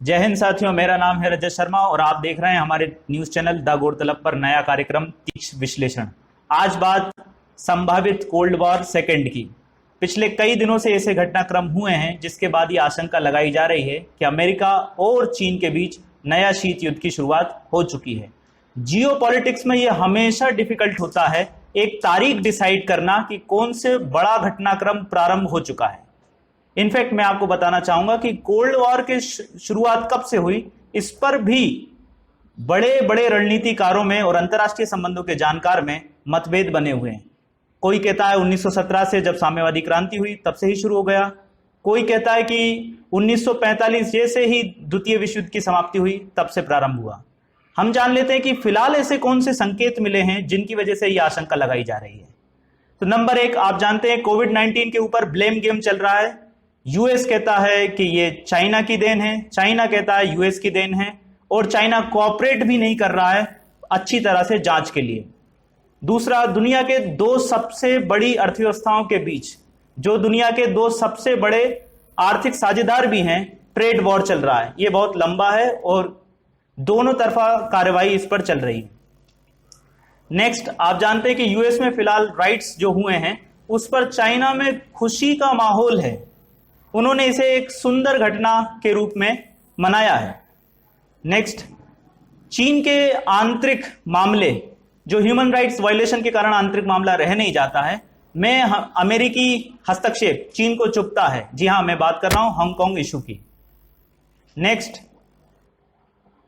जय हिंद साथियों, मेरा नाम है रजत शर्मा और आप देख रहे हैं हमारे न्यूज चैनल द गौरतलब पर नया कार्यक्रम तीक्ष्ण विश्लेषण। आज बात संभावित कोल्ड वॉर सेकंड की। पिछले कई दिनों से ऐसे घटनाक्रम हुए हैं जिसके बाद ये आशंका लगाई जा रही है कि अमेरिका और चीन के बीच नया शीत युद्ध की शुरुआत हो चुकी है। जियोपॉलिटिक्स में ये हमेशा डिफिकल्ट होता है एक तारीख डिसाइड करना कि कौन से बड़ा घटनाक्रम प्रारंभ हो चुका है। इनफैक्ट मैं आपको बताना चाहूंगा कि कोल्ड वॉर की शुरुआत कब से हुई, इस पर भी बड़े बड़े रणनीतिकारों में और अंतर्राष्ट्रीय संबंधों के जानकार में मतभेद बने हुए हैं। कोई कहता है 1917 से जब साम्यवादी क्रांति हुई तब से ही शुरू हो गया। कोई कहता है कि 1945 जैसे ही द्वितीय विश्व युद्ध की समाप्ति हुई तब से प्रारंभ हुआ। हम जान लेते हैं कि फिलहाल ऐसे कौन से संकेत मिले हैं जिनकी वजह से यह आशंका लगाई जा रही है। तो नंबर एक, आप जानते हैं कोविड-19 के ऊपर ब्लेम गेम चल रहा है। यूएस कहता है कि ये चाइना की देन है, चाइना कहता है यूएस की देन है, और चाइना कोऑपरेट भी नहीं कर रहा है अच्छी तरह से जांच के लिए। दूसरा, दुनिया के दो सबसे बड़ी अर्थव्यवस्थाओं के बीच, जो दुनिया के दो सबसे बड़े आर्थिक साझेदार भी हैं, ट्रेड वॉर चल रहा है। ये बहुत लंबा है और दोनों तरफा कार्रवाई इस पर चल रही है। नेक्स्ट, आप जानते हैं कि यूएस में फिलहाल राइट्स जो हुए हैं उस पर चाइना में खुशी का माहौल है। उन्होंने इसे एक सुंदर घटना के रूप में मनाया है। नेक्स्ट, चीन के आंतरिक मामले जो ह्यूमन राइट्स वायलेशन के कारण आंतरिक मामला रह नहीं जाता है, मैं अमेरिकी हस्तक्षेप चीन को चुभता है। जी हां, मैं बात कर रहा हूं हांगकांग इशू की। नेक्स्ट,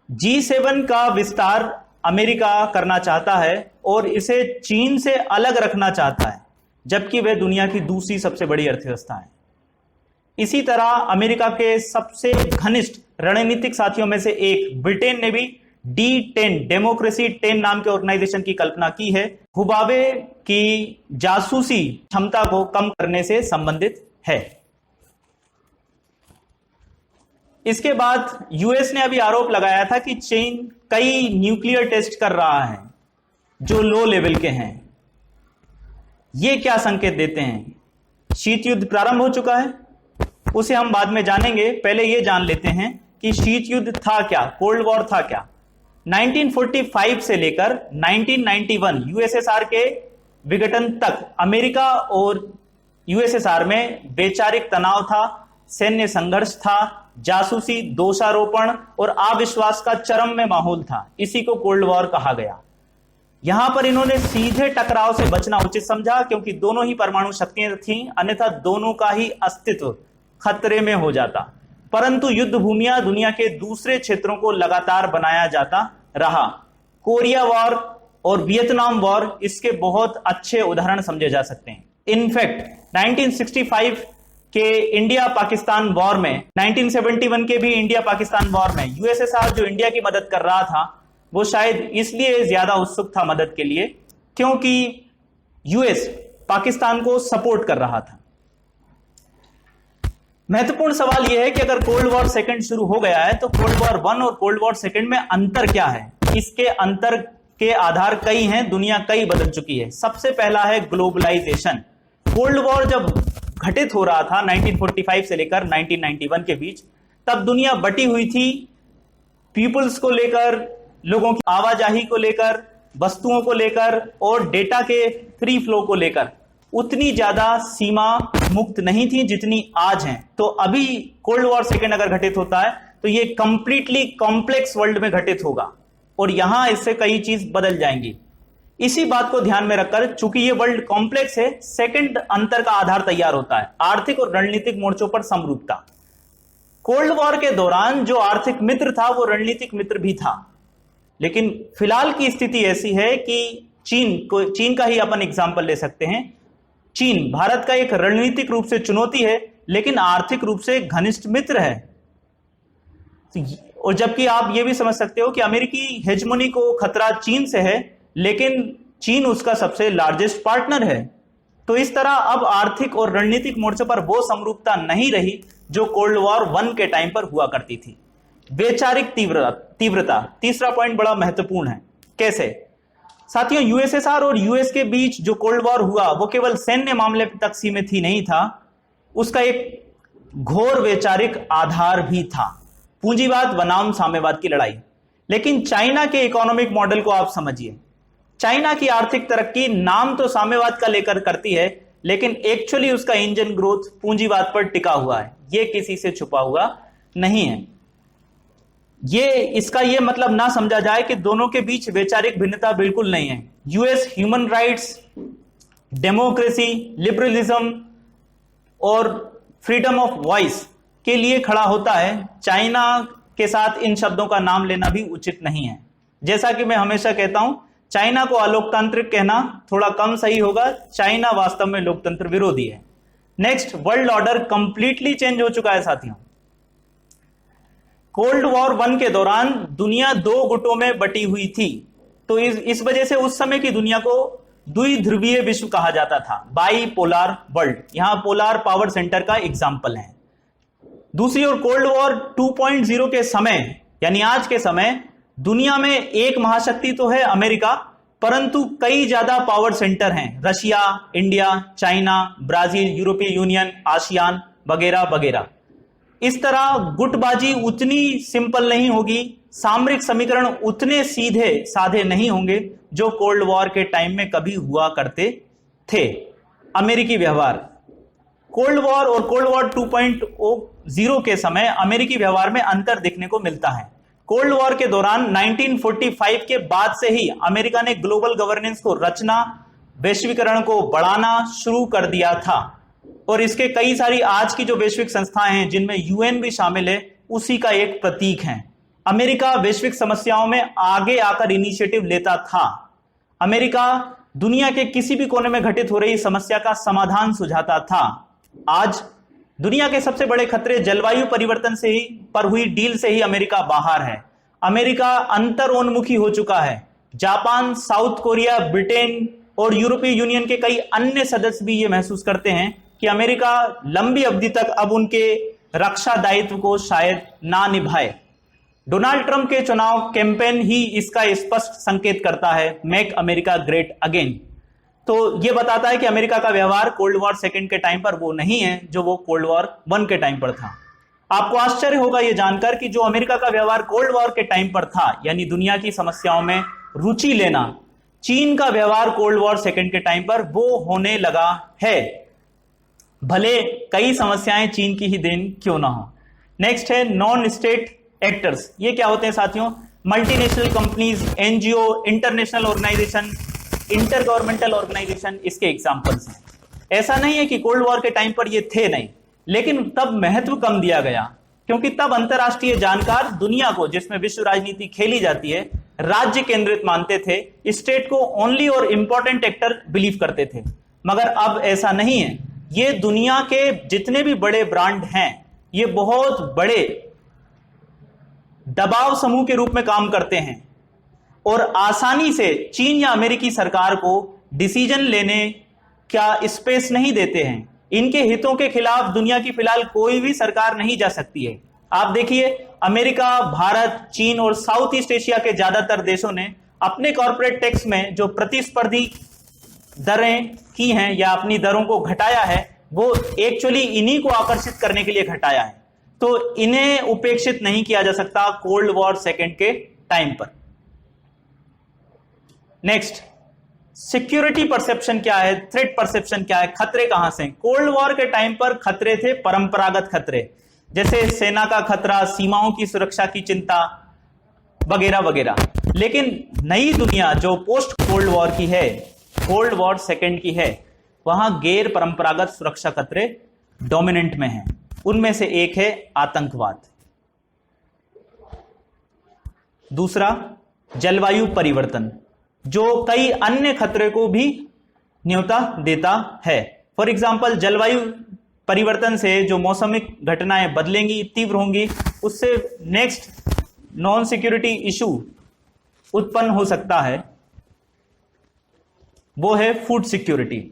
G7 का विस्तार अमेरिका करना चाहता है और इसे चीन से अलग रखना चाहता है, जबकि वह दुनिया की दूसरी सबसे बड़ी अर्थव्यवस्था है। इसी तरह अमेरिका के सबसे घनिष्ठ रणनीतिक साथियों में से एक ब्रिटेन ने भी D10 डेमोक्रेसी 10 नाम के ऑर्गेनाइजेशन की कल्पना की है। हुवावे की जासूसी क्षमता को कम करने से संबंधित है। इसके बाद यूएस ने अभी आरोप लगाया था कि चीन कई न्यूक्लियर टेस्ट कर रहा है जो लो लेवल के हैं। ये क्या संकेत देते हैं? शीत युद्ध प्रारंभ हो चुका है, उसे हम बाद में जानेंगे। पहले यह जान लेते हैं कि शीत युद्ध था क्या, कोल्ड वॉर था क्या। 1945 से लेकर 1991 यूएसएसआर के विघटन तक अमेरिका और यूएसएसआर में वैचारिक तनाव था, सैन्य संघर्ष था, जासूसी, दोषारोपण और अविश्वास का चरम में माहौल था। इसी को कोल्ड वॉर कहा गया। यहां पर इन्होंने सीधे टकराव से बचना उचित समझा क्योंकि दोनों ही परमाणु शक्तियां थीं, अन्यथा दोनों का ही अस्तित्व खतरे में हो जाता। परंतु युद्ध भूमियां दुनिया के दूसरे क्षेत्रों को लगातार बनाया जाता रहा। कोरिया वॉर और वियतनाम वॉर इसके बहुत अच्छे उदाहरण समझे जा सकते हैं। इनफैक्ट 1965 के इंडिया पाकिस्तान वॉर में, 1971 के भी इंडिया पाकिस्तान वॉर में यूएसएसआर जो इंडिया की मदद कर रहा था वो शायद इसलिए ज्यादा उत्सुक था मदद के लिए क्योंकि यूएस पाकिस्तान को सपोर्ट कर रहा था। महत्वपूर्ण सवाल यह है कि अगर कोल्ड वॉर सेकंड शुरू हो गया है तो कोल्ड वॉर 1 और कोल्ड वॉर सेकंड में अंतर क्या है? इसके अंतर के आधार कई हैं, दुनिया कई बदल चुकी है। सबसे पहला है ग्लोबलाइजेशन। कोल्ड वॉर जब घटित हो रहा था 1945 से लेकर 1991 के बीच, तब दुनिया बटी हुई थी पीपल्स को लेकर, लोगों की आवाजाही को लेकर, वस्तुओं को लेकर और डेटा के फ्री फ्लो को लेकर। उतनी ज्यादा सीमा मुक्त नहीं थी जितनी आज हैं। तो अभी कोल्ड वॉर सेकंड अगर घटित होता है तो ये कंप्लीटली कॉम्प्लेक्स वर्ल्ड में घटित होगा और यहां इससे कई चीज बदल जाएंगी। इसी बात को ध्यान में रखकर, चूंकि ये वर्ल्ड कॉम्प्लेक्स है, सेकंड अंतर का आधार तैयार होता है आर्थिक और रणनीतिक मोर्चों पर समरूपता। कोल्ड वॉर के दौरान जो आर्थिक मित्र था वो रणनीतिक मित्र भी था, लेकिन फिलहाल की स्थिति ऐसी है कि चीन का ही अपन एग्जांपल ले सकते हैं। चीन भारत का एक रणनीतिक रूप से चुनौती है लेकिन आर्थिक रूप से घनिष्ठ मित्र है। और जबकि आप यह भी समझ सकते हो कि अमेरिकी हेजमोनी को खतरा चीन से है, लेकिन चीन उसका सबसे लार्जेस्ट पार्टनर है। तो इस तरह अब आर्थिक और रणनीतिक मोर्चे पर वो समरूपता नहीं रही जो कोल्ड वॉर 1 के टाइम पर हुआ करती थी। वैचारिक तीव्रता तीसरा पॉइंट बड़ा महत्वपूर्ण है। कैसे? साथियों, यूएसएसआर और यूएस के बीच जो कोल्ड वॉर हुआ वो केवल सैन्य मामले तक सीमित ही नहीं था, उसका एक घोर वैचारिक आधार भी था। पूंजीवाद बनाम साम्यवाद की लड़ाई। लेकिन चाइना के इकोनॉमिक मॉडल को आप समझिए। चाइना की आर्थिक तरक्की नाम तो साम्यवाद का लेकर करती है, लेकिन एक्चुअली उसका इंजन ग्रोथ पूंजीवाद पर टिका हुआ है। यह किसी से छुपा हुआ नहीं है। इसका यह मतलब ना समझा जाए कि दोनों के बीच वैचारिक भिन्नता बिल्कुल नहीं है। US human rights, democracy, liberalism और फ्रीडम ऑफ वॉइस के लिए खड़ा होता है। चाइना के साथ इन शब्दों का नाम लेना भी उचित नहीं है। जैसा कि मैं हमेशा कहता हूं, चाइना को अलोकतांत्रिक कहना थोड़ा कम सही होगा। चाइना वास्तव में लोकतंत्र विरोधी है। Next, world order completely change हो चुका है साथियों। कोल्ड वॉर 1 के दौरान दुनिया 2 गुटों में बटी हुई थी, तो इस वजह से उस समय की दुनिया को द्विध्रुवीय विश्व कहा जाता था, बाई पोलार वर्ल्ड। यहां पोलार पावर सेंटर का एग्जाम्पल है। दूसरी ओर कोल्ड वॉर 2.0 के समय, यानी आज के समय, दुनिया में एक महाशक्ति तो है अमेरिका, परंतु कई ज्यादा पावर सेंटर हैं, रशिया, इंडिया, चाइना, ब्राजील, यूरोपीय यूनियन, आसियान वगैरह वगैरह। इस तरह गुटबाजी उतनी सिंपल नहीं होगी, सामरिक समीकरण उतने सीधे साधे नहीं होंगे जो कोल्ड वॉर के टाइम में कभी हुआ करते थे। अमेरिकी व्यवहार, कोल्ड वॉर और कोल्ड वॉर 2.0 के समय अमेरिकी व्यवहार में अंतर देखने को मिलता है। कोल्ड वॉर के दौरान 1945 के बाद से ही अमेरिका ने ग्लोबल गवर्नेंस को रचना, वैश्वीकरण को बढ़ाना शुरू कर दिया था, और इसके कई सारी आज की जो वैश्विक संस्थाएं हैं जिनमें यूएन भी शामिल है, उसी का एक प्रतीक है। अमेरिका वैश्विक समस्याओं में आगे आकर इनिशिएटिव लेता था। अमेरिका दुनिया के किसी भी कोने में घटित हो रही समस्या का समाधान सुझाता था। आज दुनिया के सबसे बड़े खतरे जलवायु परिवर्तन से ही पर हुई डील से ही अमेरिका बाहर है। अमेरिका अंतरोन्मुखी हो चुका है। जापान, साउथ कोरिया, ब्रिटेन और यूरोपीय यूनियन के कई अन्य सदस्य भी ये महसूस करते हैं कि अमेरिका लंबी अवधि तक अब उनके रक्षा दायित्व को शायद ना निभाए। डोनाल्ड ट्रंप के चुनाव कैंपेन ही इसका स्पष्ट संकेत करता है, मेक अमेरिका ग्रेट अगेन। तो यह बताता है कि अमेरिका का व्यवहार कोल्ड वॉर 2 के टाइम पर वो नहीं है जो वो कोल्ड वॉर 1 के टाइम पर था। आपको आश्चर्य होगा यह जानकर कि जो अमेरिका का व्यवहार कोल्ड वॉर के टाइम पर था, यानी दुनिया की समस्याओं में रुचि लेना, चीन का व्यवहार कोल्ड वॉर 2 के टाइम पर वो होने लगा है, भले कई समस्याएं चीन की ही देन क्यों ना हो। नेक्स्ट है नॉन स्टेट एक्टर्स। ये क्या होते हैं साथियों? Multinational companies, NGO, international organisation, inter governmental organisation इसके एग्जांपल्स हैं। ऐसा नहीं है कि कोल्ड वॉर के टाइम पर ये थे नहीं, लेकिन तब महत्व कम दिया गया, क्योंकि तब अंतरराष्ट्रीय जानकार दुनिया को, जिसमें विश्व राजनीति खेली जाती है, राज्य केंद्रित मानते थे, स्टेट को ओनली और इंपॉर्टेंट एक्टर बिलीव करते थे। मगर अब ऐसा नहीं है। ये दुनिया के जितने भी बड़े ब्रांड हैं, ये बहुत बड़े दबाव समूह के रूप में काम करते हैं और आसानी से चीन या अमेरिकी सरकार को डिसीजन लेने का स्पेस नहीं देते हैं। इनके हितों के खिलाफ दुनिया की फिलहाल कोई भी सरकार नहीं जा सकती है। आप देखिए, अमेरिका, भारत, चीन और साउथ ईस्ट एशिया के ज्यादातर देशों ने अपने कॉर्पोरेट टैक्स में जो प्रतिस्पर्धी दरें की हैं या अपनी दरों को घटाया है, वो एक्चुअली इन्हीं को आकर्षित करने के लिए घटाया है। तो इन्हें उपेक्षित नहीं किया जा सकता कोल्ड वॉर 2 के टाइम पर। नेक्स्ट, सिक्योरिटी परसेप्शन क्या है, थ्रेट परसेप्शन क्या है, खतरे कहां से? कोल्ड वॉर के टाइम पर खतरे थे परंपरागत खतरे, जैसे सेना का खतरा, सीमाओं की सुरक्षा की चिंता वगैरह वगैरह। लेकिन नई दुनिया जो पोस्ट कोल्ड वॉर की है, कोल्ड वॉर 2 की है, वहां गैर परंपरागत सुरक्षा खतरे डोमिनेंट में हैं। उनमें से एक है आतंकवाद, दूसरा जलवायु परिवर्तन, जो कई अन्य खतरे को भी न्योता देता है। फॉर एग्जाम्पल, जलवायु परिवर्तन से जो मौसमी घटनाएं बदलेंगी, तीव्र होंगी, उससे नेक्स्ट नॉन सिक्योरिटी इशू उत्पन्न हो सकता है, वो है फूड सिक्योरिटी।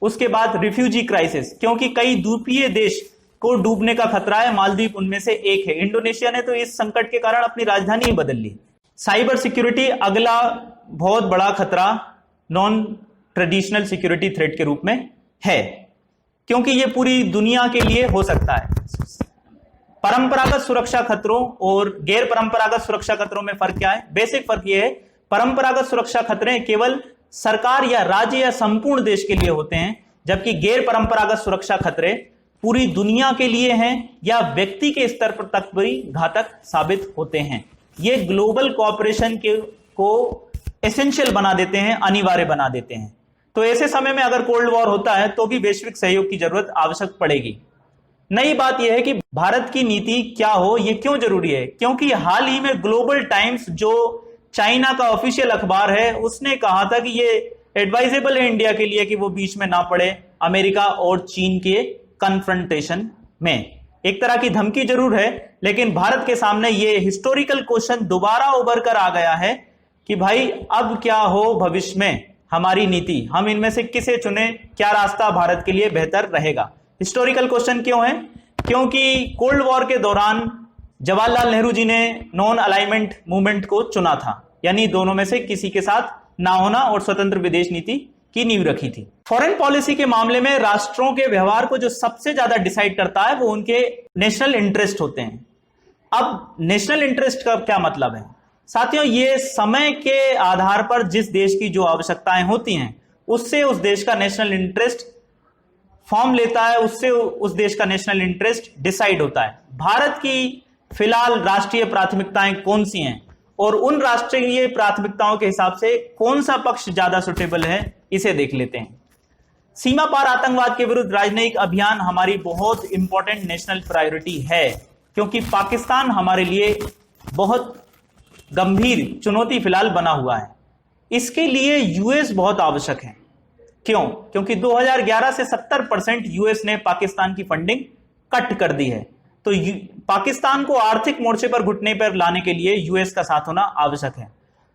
उसके बाद रिफ्यूजी क्राइसिस, क्योंकि कई द्वीपीय देश को डूबने का खतरा है, मालदीव उनमें से एक है। इंडोनेशिया ने तो इस संकट के कारण अपनी राजधानी ही बदल ली। साइबर सिक्योरिटी अगला बहुत बड़ा खतरा नॉन ट्रेडिशनल सिक्योरिटी थ्रेट के रूप में है, क्योंकि यह पूरी दुनिया के लिए हो सकता है। परंपरागत सुरक्षा खतरों और गैर परंपरागत सुरक्षा खतरों में फर्क क्या है? बेसिक फर्क यह है, परंपरागत सुरक्षा खतरे केवल सरकार या राज्य या संपूर्ण देश के लिए होते हैं, जबकि गैर परंपरागत सुरक्षा खतरे पूरी दुनिया के लिए हैं या व्यक्ति के स्तर पर तक भी घातक साबित होते हैं। ये ग्लोबल कोऑपरेशन को एसेंशियल बना देते हैं, अनिवार्य बना देते हैं। तो ऐसे समय में अगर कोल्ड वॉर होता है तो भी वैश्विक सहयोग की जरूरत आवश्यक पड़ेगी। नई बात यह है कि भारत की नीति क्या हो, यह क्यों जरूरी है? क्योंकि हाल ही में ग्लोबल टाइम्स, जो चाइना का ऑफिशियल अखबार है, उसने कहा था कि यह एडवाइजेबल है इंडिया के लिए कि वो बीच में ना पड़े अमेरिका और चीन के कन्फ्रंटेशन में। एक तरह की धमकी जरूर है, लेकिन भारत के सामने यह हिस्टोरिकल क्वेश्चन दोबारा उभर कर आ गया है कि भाई अब क्या हो भविष्य में हमारी नीति, हम इनमें से किसे चुने, क्या रास्ता भारत के लिए बेहतर रहेगा। हिस्टोरिकल क्वेश्चन क्यों है? क्योंकि कोल्ड वॉर के दौरान जवाहरलाल नेहरू जी ने नॉन अलाइनमेंट मूवमेंट को चुना था, यानी दोनों में से किसी के साथ ना होना, और स्वतंत्र विदेश नीति की नींव रखी थी। फॉरेन पॉलिसी के मामले में राष्ट्रों के व्यवहार को जो सबसे ज्यादा डिसाइड करता है वो उनके नेशनल इंटरेस्ट होते हैं। अब नेशनल इंटरेस्ट का क्या मतलब है साथियों? ये समय के आधार पर जिस देश की जो आवश्यकताएं होती हैं उससे उस देश का नेशनल इंटरेस्ट फॉर्म लेता है, उससे उस देश का नेशनल इंटरेस्ट डिसाइड होता है। भारत की फिलहाल राष्ट्रीय प्राथमिकताएं कौन सी हैं और उन राष्ट्रीय प्राथमिकताओं के हिसाब से कौन सा पक्ष ज्यादा सुटेबल है, इसे देख लेते हैं। सीमा पार आतंकवाद के विरुद्ध राजनयिक अभियान हमारी बहुत इंपॉर्टेंट नेशनल प्रायोरिटी है, क्योंकि पाकिस्तान हमारे लिए बहुत गंभीर चुनौती फिलहाल बना हुआ है। इसके लिए यूएस बहुत आवश्यक है। क्यों? क्योंकि 2011 से 70% यूएस ने पाकिस्तान की फंडिंग कट कर दी है। तो पाकिस्तान को आर्थिक मोर्चे पर घुटने पर लाने के लिए यूएस का साथ होना आवश्यक है।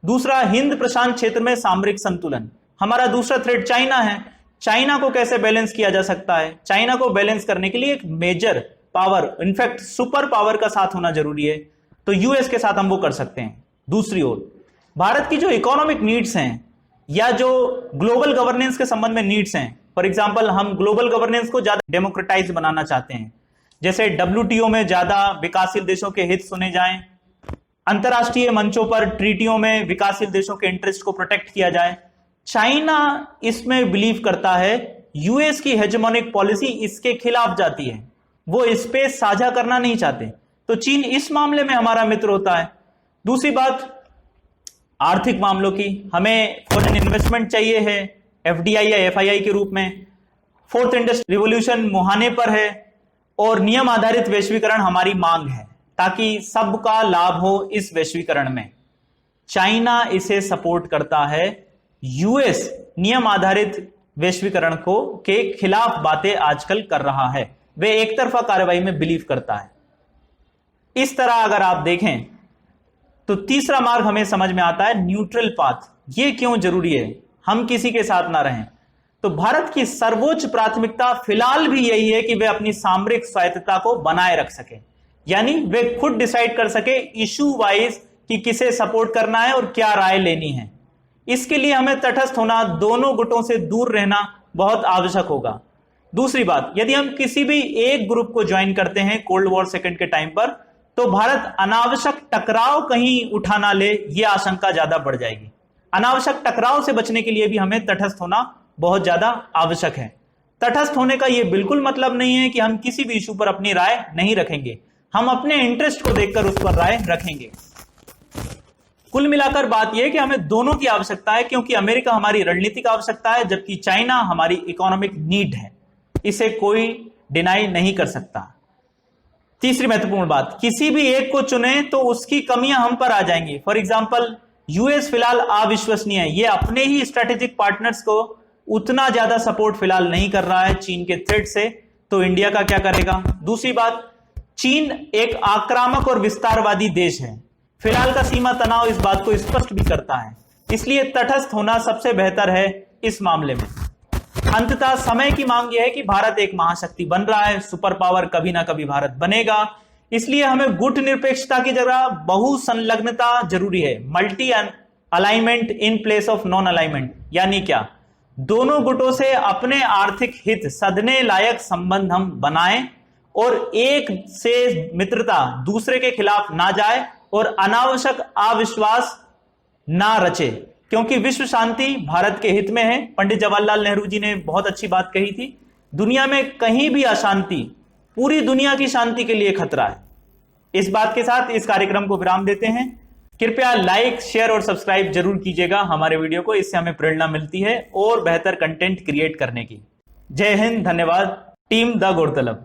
दूसरा, हिंद प्रशांत क्षेत्र में सामरिक संतुलन। हमारा दूसरा थ्रेट चाइना है। चाइना को कैसे बैलेंस किया जा सकता है? चाइना को बैलेंस करने के लिए एक major power, in fact super power का साथ होना जरूरी है, तो यूएस के साथ हम वो कर सकते हैं। दूसरी ओर भारत की जो इकोनॉमिक नीड्स हैं या जो ग्लोबल गवर्नेंस के संबंध में नीड्स हैं, फॉर एग्जांपल हम ग्लोबल गवर्नेंस को ज्यादा डेमोक्रेटाइज बनाना चाहते हैं, जैसे डब्ल्यूटीओ में ज्यादा विकासशील देशों के हित सुने जाएं, अंतरराष्ट्रीय मंचों पर ट्रीटियों में विकासशील देशों के इंटरेस्ट को प्रोटेक्ट किया जाए। चाइना इसमें बिलीव करता है, यूएस की हेजेमोनिक पॉलिसी इसके खिलाफ जाती है, वो स्पेस साझा करना नहीं चाहते, तो चीन इस मामले में हमारा मित्र होता है। दूसरी बात, आर्थिक मामलों की, हमें फॉरेन इन्वेस्टमेंट चाहिए है एफडीआई या एफआईआई के रूप में। फोर्थ इंडस्ट्रियल रिवॉल्यूशन मुहाने पर है और नियम आधारित वैश्वीकरण हमारी मांग है, ताकि सबका लाभ हो इस वैश्वीकरण में। चाइना इसे सपोर्ट करता है, यूएस नियम आधारित वैश्वीकरण को के खिलाफ बातें आजकल कर रहा है, वे एक तरफा कार्रवाई में बिलीव करता है। इस तरह अगर आप देखें तो तीसरा मार्ग हमें समझ में आता है, न्यूट्रल पाथ। ये क्यों जरूरी है, हम किसी के साथ ना रहें? तो भारत की सर्वोच्च प्राथमिकता फिलहाल भी यही है कि वे अपनी सामरिक स्वायत्तता को बनाए रख सके, यानी वे खुद डिसाइड कर सके इशू वाइज कि किसे सपोर्ट करना है और क्या राय लेनी है। इसके लिए हमें तटस्थ होना, दोनों गुटों से दूर रहना बहुत आवश्यक होगा। दूसरी बात, यदि हम किसी भी एक ग्रुप को ज्वाइन करते हैं कोल्ड वॉर सेकंड के टाइम पर, तो भारत अनावश्यक टकराव कहीं उठा ना ले, यह आशंका ज्यादा बढ़ जाएगी। अनावश्यक टकराव से बचने के लिए भी हमें तटस्थ होना बहुत ज्यादा आवश्यक है। तटस्थ होने का यह बिल्कुल मतलब नहीं है कि हम किसी भी इशू पर अपनी राय नहीं रखेंगे, हम अपने इंटरेस्ट को देखकर उस पर राय रखेंगे। कुल मिलाकर बात यह है कि हमें दोनों की आवश्यकता है, क्योंकि अमेरिका हमारी रणनीतिक आवश्यकता है, जबकि चाइना हमारी इकोनॉमिक नीड है। इसे कोई डिनाई नहीं कर सकता। तीसरी महत्वपूर्ण बात, किसी भी एक को चुने तो उसकी कमियां हम पर आ जाएंगी। फॉर एग्जाम्पल, यूएस फिलहाल अविश्वसनीय है, ये अपने ही स्ट्रेटेजिक पार्टनर्स को उतना ज्यादा सपोर्ट फिलहाल नहीं कर रहा है चीन के थ्रेट से, तो इंडिया का क्या करेगा? दूसरी बात, चीन एक आक्रामक और विस्तारवादी देश है, फिलहाल का सीमा तनाव इस बात को स्पष्ट भी करता है, इसलिए तटस्थ होना सबसे बेहतर है इस मामले में। अंततः समय की मांग यह है कि भारत एक महाशक्ति बन रहा है, सुपर पावर कभी ना कभी भारत बनेगा, इसलिए हमें गुट निरपेक्षता की जगह बहुसंलग्नता जरूरी है। Multi alignment in place of non alignment, यानी क्या? दोनों गुटों से अपने आर्थिक हित सधने लायक संबंध हम बनाएं और एक से मित्रता दूसरे के खिलाफ ना जाए और अनावश्यक अविश्वास ना रचे, क्योंकि विश्व शांति भारत के हित में है। पंडित जवाहरलाल नेहरू जी ने बहुत अच्छी बात कही थी, दुनिया में कहीं भी अशांति पूरी दुनिया की शांति के लिए खतरा है। इस बात के साथ इस कार्यक्रम को विराम देते हैं। कृपया लाइक, शेयर और सब्सक्राइब जरूर कीजिएगा हमारे वीडियो को, इससे हमें प्रेरणा मिलती है और बेहतर कंटेंट क्रिएट करने की। जय हिंद, धन्यवाद। टीम द गौरतलब।